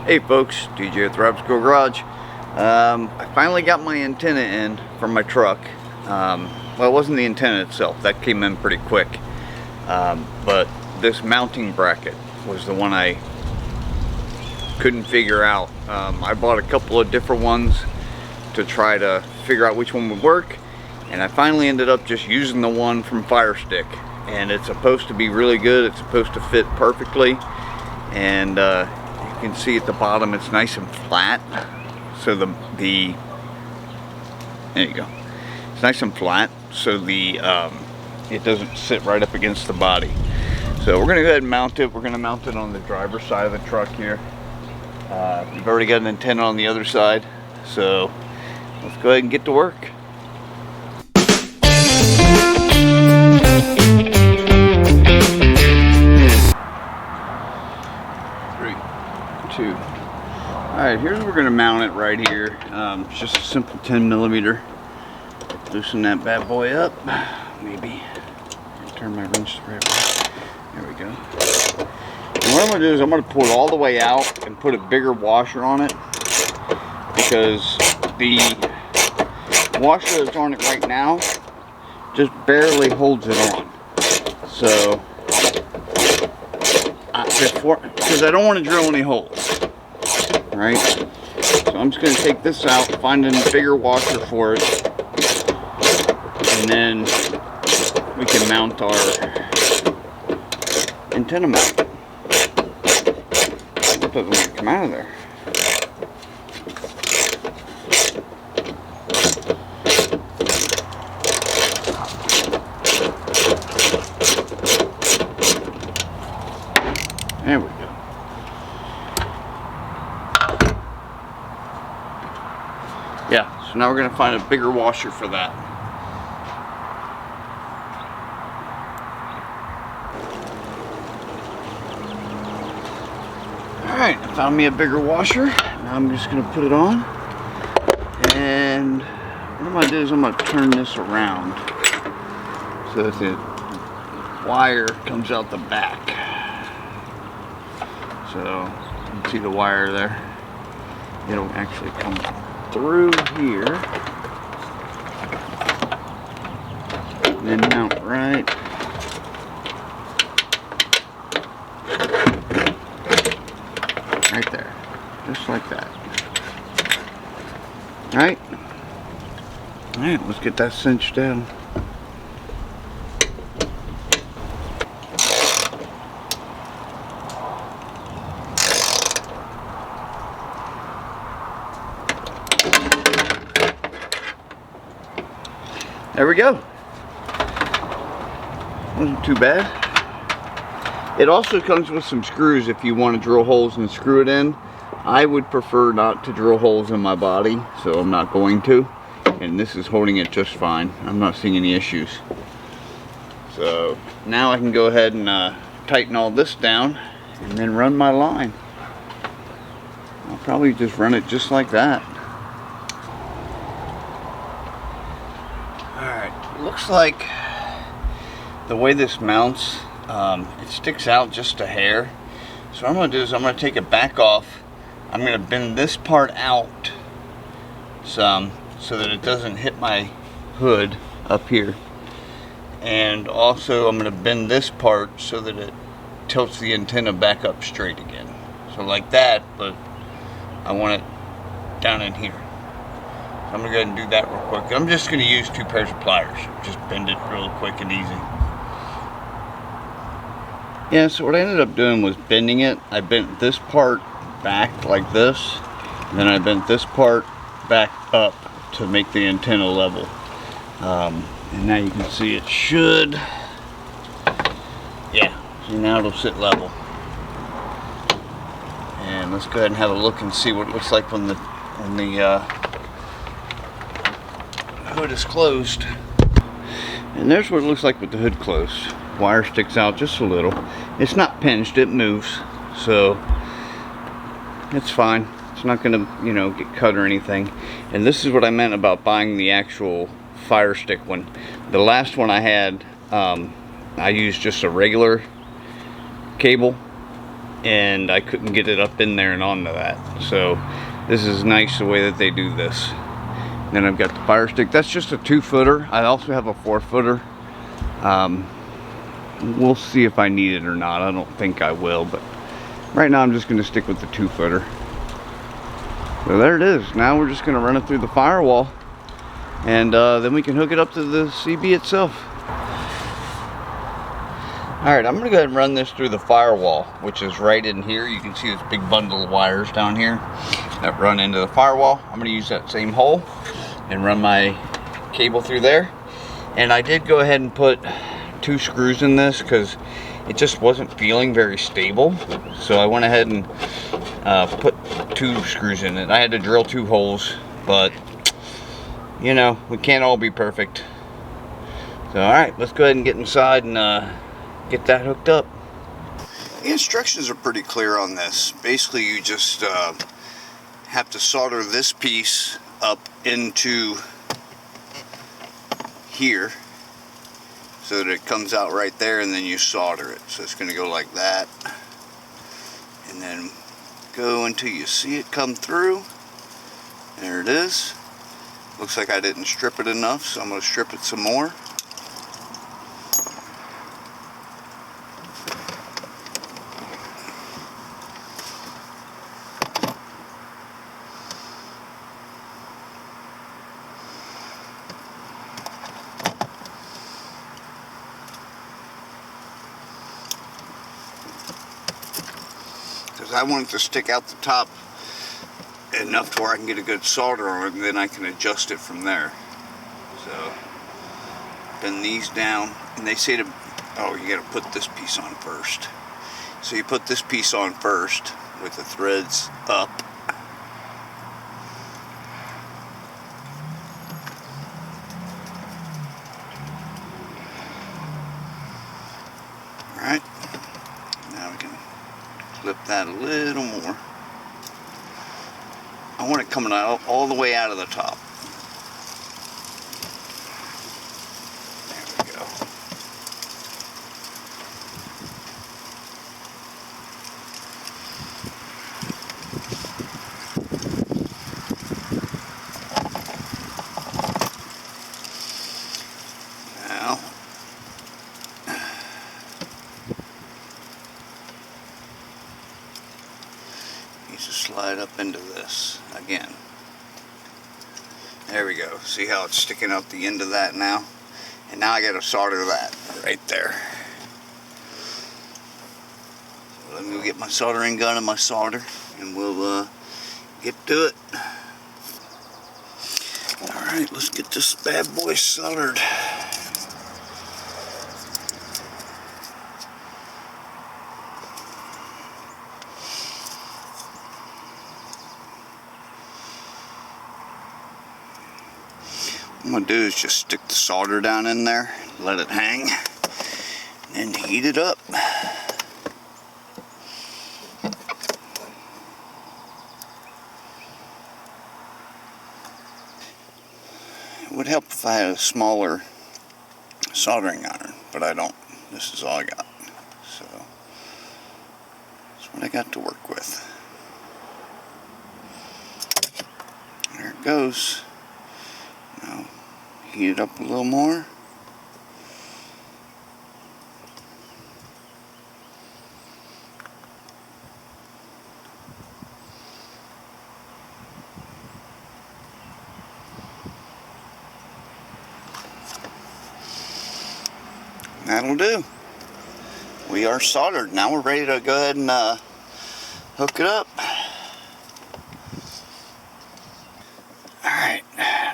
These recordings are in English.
Hey folks, DJ at the Rapsco Garage. I finally got my antenna in from my truck. Well, it wasn't the antenna itself, that came in pretty quick. But this mounting bracket was the one I couldn't figure out. I bought a couple of different ones to try to figure out which one would work, and I finally ended up just using the one from Fire Stick. And it's supposed to be really good, it's supposed to fit perfectly, and you can see at the bottom it's nice and flat, so there you go, it's nice and flat, so it doesn't sit right up against the body. So we're gonna go ahead and mount it. We're gonna mount it on the driver's side of the truck here. We've already got an antenna on the other side, so let's go ahead and get to work. 2. Alright, here's where we're going to mount it right here. It's just a simple 10mm. Loosen that bad boy up. Maybe. Turn my wrench the right way. There we go. And what I'm going to do is I'm going to pull it all the way out and put a bigger washer on it, because the washer that's on it right now just barely holds it on. So because I don't want to drill any holes, right? So I'm just going to take this out, find a bigger washer for it, and then we can mount our antenna mount. It doesn't want to come out of there. There we go. Yeah, so now we're going to find a bigger washer for that. Alright, I found me a bigger washer. Now I'm just going to put it on. And what I'm going to do is I'm going to turn this around so that the wire comes out the back. So you can see the wire there. It'll actually come through here and then mount right there, just like that. Alright, let's get that cinched down. There we go. Wasn't too bad. It also comes with some screws if you want to drill holes and screw it in. I would prefer not to drill holes in my body, so I'm not going to. And this is holding it just fine. I'm not seeing any issues. So now I can go ahead and tighten all this down and then run my line. I'll probably just run it just like that. Looks like the way this mounts, it sticks out just a hair. So what I'm going to do is I'm going to take it back off. I'm going to bend this part out some so that it doesn't hit my hood up here. And also I'm going to bend this part so that it tilts the antenna back up straight again. So like that, but I want it down in here. I'm going to go ahead and do that real quick. I'm just going to use 2 pairs of pliers. Just bend it real quick and easy. Yeah, so what I ended up doing was bending it. I bent this part back like this, and then I bent this part back up to make the antenna level. And now you can see it should, yeah, see now it'll sit level. And let's go ahead and have a look and see what it looks like when the hood is closed. And there's what it looks like with the hood closed. Wire sticks out just a little. It's not pinched, it moves, so it's fine. It's not gonna, get cut or anything. And this is what I meant about buying the actual Fire Stick one. The last one I had, I used just a regular cable, and I couldn't get it up in there and onto that. So this is nice the way that they do this. Then I've got the fire stick. That's just a 2-footer. I also have a 4-footer. We'll see if I need it or not. I don't think I will, but right now I'm just going to stick with the 2-footer. So there it is. Now we're just going to run it through the firewall, and then we can hook it up to the CB itself. Alright, I'm going to go ahead and run this through the firewall, which is right in here. You can see this big bundle of wires down here that run into the firewall. I'm going to use that same hole and run my cable through there. And I did go ahead and put 2 screws in this because it just wasn't feeling very stable. So I went ahead and put 2 screws in it. I had to drill 2 holes, but you know, we can't all be perfect. So alright, let's go ahead and get inside and get that hooked up. The instructions are pretty clear on this. Basically you just have to solder this piece up into here so that it comes out right there, and then you solder it. So it's going to go like that, and then go until you see it come through. There it is. Looks like I didn't strip it enough, so I'm going to strip it some more. I want it to stick out the top enough to where I can get a good solder on it, and then I can adjust it from there. So bend these down, and they say to, oh, you got to put this piece on first. So you put this piece on first with the threads up. Alright, now we can flip that a little more. I want it coming out all the way out of the top. There we go. Now needs to slide up into this again. There we go. See how it's sticking out the end of that now? And now I got to solder that right there. So let me get my soldering gun and my solder, and we'll get to it. Alright, let's get this bad boy soldered. What I'm going to do is just stick the solder down in there, let it hang, and heat it up. It would help if I had a smaller soldering iron, but I don't. This is all I got. So that's what I got to work with. There it goes. Now heat it up a little more. That'll do. We are soldered. Now we're ready to go ahead and hook it up. Alright,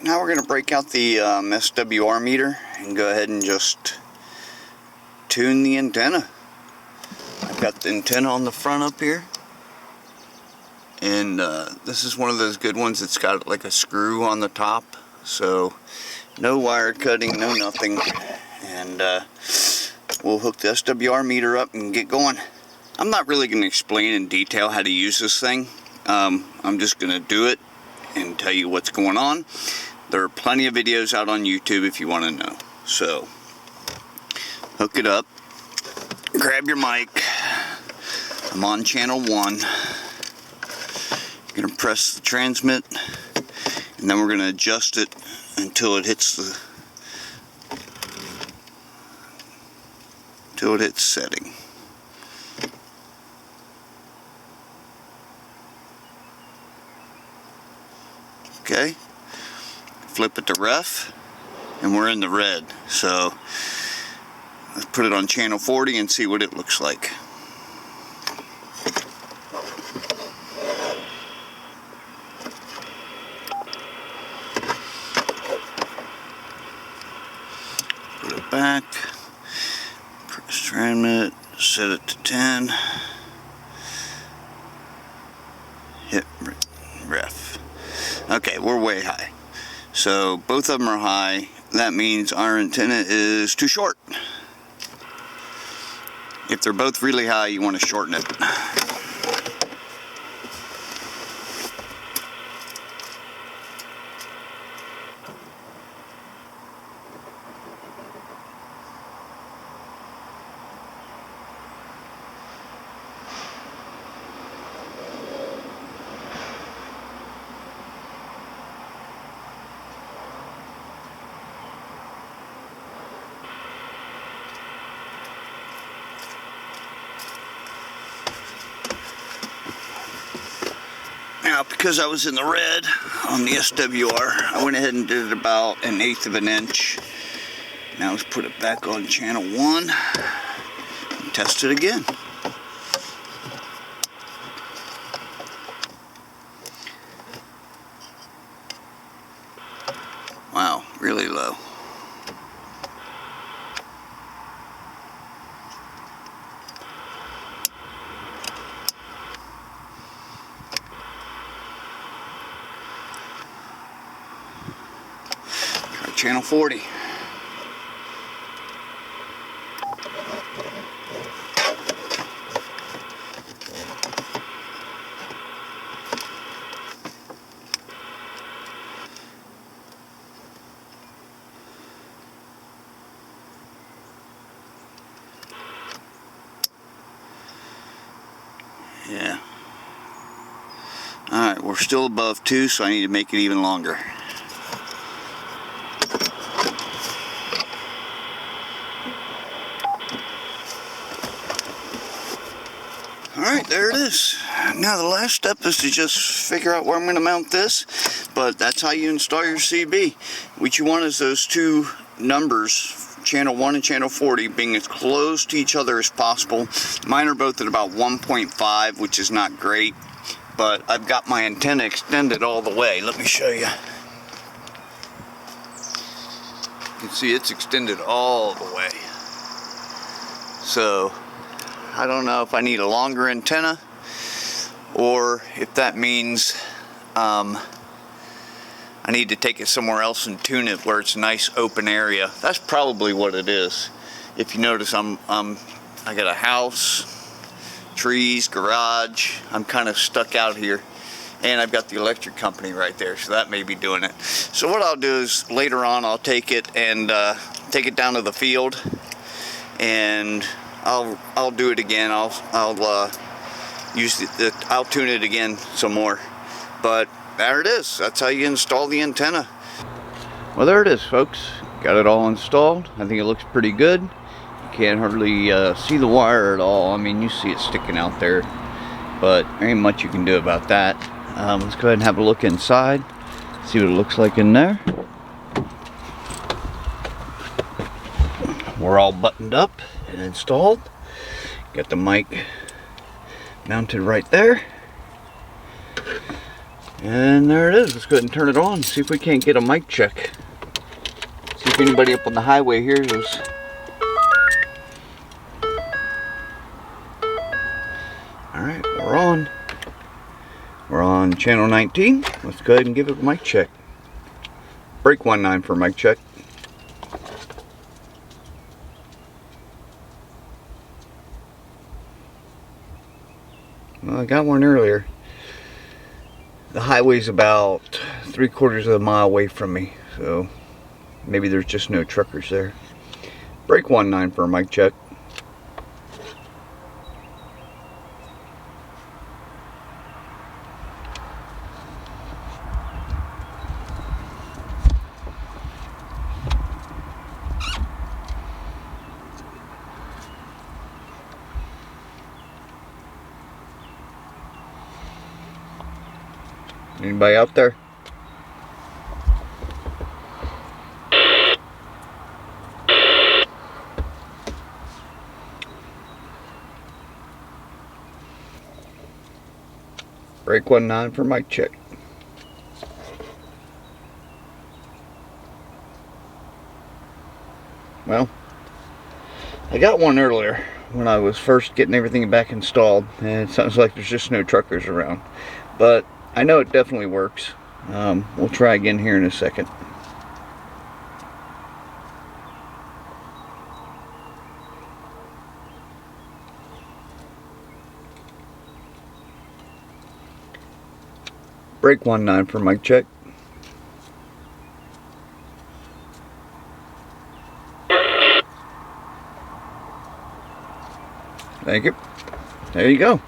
now we're going to break out the SWR meter and go ahead and just tune the antenna. I've got the antenna on the front up here, and this is one of those good ones that's got like a screw on the top, so no wire cutting, no nothing, and we'll hook the SWR meter up and get going. I'm not really going to explain in detail how to use this thing. I'm just going to do it and tell you what's going on. There are plenty of videos out on YouTube if you want to know. So hook it up, grab your mic, I'm on channel 1. Gonna press the transmit, and then we're gonna adjust it until it hits setting. Okay, flip it to ref, and we're in the red. So let's put it on channel 40 and see what it looks like. Put it back, press transmit, set it to 10, hit ref. Okay, we're way high. So both of them are high. That means our antenna is too short. If they're both really high, you want to shorten it. Now, because I was in the red on the SWR, I went ahead and did it about 1/8 of an inch. Now let's put it back on channel 1 and test it again. Wow, really low. Channel 40. Yeah. Alright, we're still above 2, so I need to make it even longer. Alright, there it is. Now the last step is to just figure out where I'm going to mount this, but that's how you install your CB. What you want is those two numbers, channel 1 and channel 40, being as close to each other as possible. Mine are both at about 1.5, which is not great, but I've got my antenna extended all the way. Let me show you. You can see it's extended all the way. So I don't know if I need a longer antenna or if that means I need to take it somewhere else and tune it where it's a nice open area. That's probably what it is. If you notice, I got a house, trees, garage. I'm kind of stuck out here, and I've got the electric company right there, so that may be doing it. So what I'll do is later on I'll take it and take it down to the field, and I'll do it again. I'll tune it again some more. But there it is. That's how you install the antenna. Well, there it is, folks. Got it all installed. I think it looks pretty good. You can't hardly see the wire at all. I mean, you see it sticking out there, but there ain't much you can do about that. Let's go ahead and have a look inside, see what it looks like in there. We're all buttoned up and installed. Got the mic mounted right there. And there it is. Let's go ahead and turn it on. See if we can't get a mic check. See if anybody up on the highway hears us. Alright, we're on. We're on channel 19. Let's go ahead and give it a mic check. Break 19 for mic check. Well, I got one earlier. The highway's about 3/4 of a mile away from me, so maybe there's just no truckers there. Break 19 for a mic check. Anybody out there? Brake 19 for mic check. Well, I got one earlier when I was first getting everything back installed, and it sounds like there's just no truckers around. But I know it definitely works. We'll try again here in a second. Brake 19 for mic check. Thank you. There you go.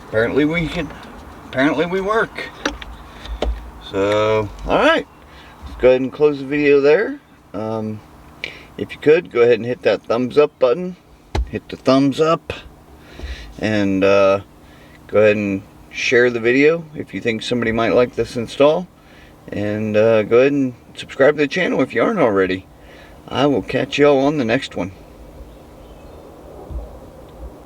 Apparently we work. So, alright. Let's go ahead and close the video there. If you could, go ahead and hit that thumbs up button. Hit the thumbs up. And go ahead and share the video if you think somebody might like this install. And go ahead and subscribe to the channel if you aren't already. I will catch y'all on the next one.